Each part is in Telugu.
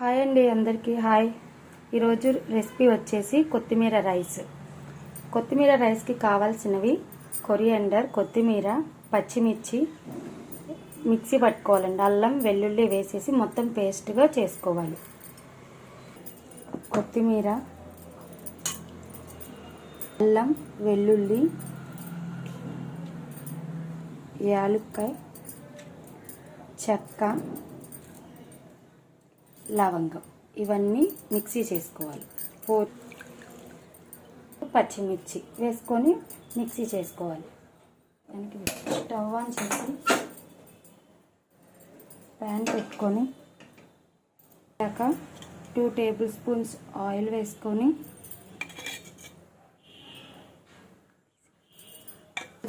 హాయ్ అండి, అందరికీ హాయ్. ఈరోజు రెసిపీ వచ్చేసి కొత్తిమీర రైస్. కొత్తిమీర రైస్కి కావాల్సినవి కొరియండర్, కొత్తిమీర, పచ్చిమిర్చి మిక్సీ పట్టుకోవాలండి. అల్లం వెల్లుల్లి వేసేసి మొత్తం పేస్ట్గా చేసుకోవాలి. కొత్తిమీర, అల్లం వెల్లుల్లి, యాలుక్కాయ, చెక్క, లవంగం ఇవన్నీ మిక్సీ చేసుకోవాలి. పచ్చిమిర్చి వేసుకొని మిక్సీ చేసుకోవాలి. దానికి స్టవ్ ఆన్ చేసి ప్యాన్ పెట్టుకొని 2 టేబుల్ స్పూన్స్ ఆయిల్ వేసుకొని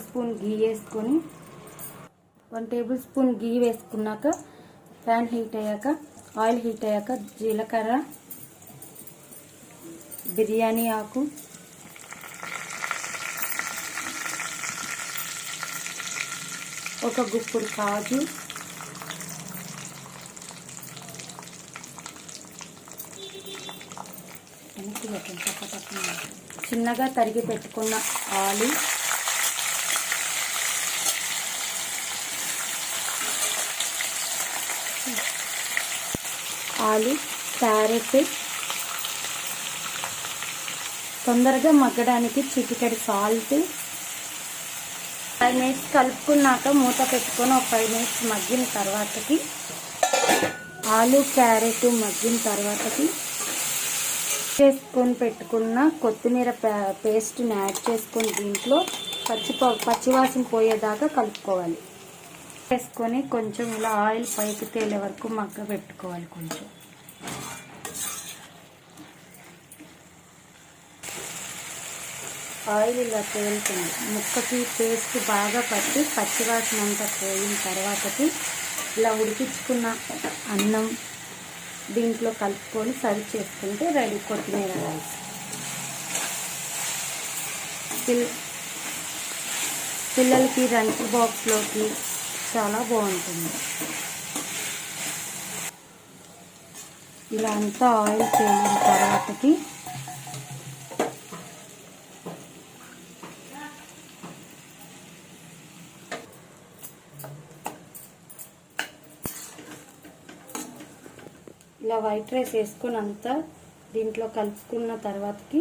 స్పూన్ గీ వేసుకొని 1 టేబుల్ స్పూన్ గీ వేసుకున్నాక ప్యాన్ హీట్ అయ్యాక ఆయిల్ హీట్ అయ్యాక జీలకర్ర, బిర్యానీ ఆకు, ఒక గుప్పుడు కాజు, చిన్నగా తరిగి పెట్టుకున్న ఆలు, క్యారెట్ తొందరగా మగ్గడానికి చిటికెడు సాల్ట్. 5 మినిట్స్ కలుపుకున్నాక మూత పెట్టుకొని ఒక 5 మినిట్స్ మగ్గిన తర్వాతకి ఆలు క్యారెట్ మగ్గిన తర్వాతకి చేసుకొని పెట్టుకున్న కొత్తిమీర పేస్ట్ని యాడ్ చేసుకొని దీంట్లో పచ్చివాసన పోయేదాకా కలుపుకోవాలి. వేసుకొని కొంచెం ఇలా ఆయిల్ పైకి తేలే వరకు మగ్గ పెట్టుకోవాలి. కొంచెం ఆయిల్ ఇలా తేలుతుంది. ముక్కకి పేస్ట్ బాగా పట్టి పచ్చివాసన అంతా పోయిన తర్వాతకి ఇలా ఉడికించుకున్న అన్నం దీంట్లో కలుపుకొని సర్వ్ చేసుకుంటే రెడీ కొత్తిమీర రైస్. పిల్లలకి లంచ్ బాక్స్లోకి చాలా బాగుంటుంది. ఇలా అంతా ఆయిల్ తేలిన తర్వాతకి ఇలా వైట్ రైస్ వేసుకొని అంతా దీంట్లో కలుపుకున్న తర్వాతకి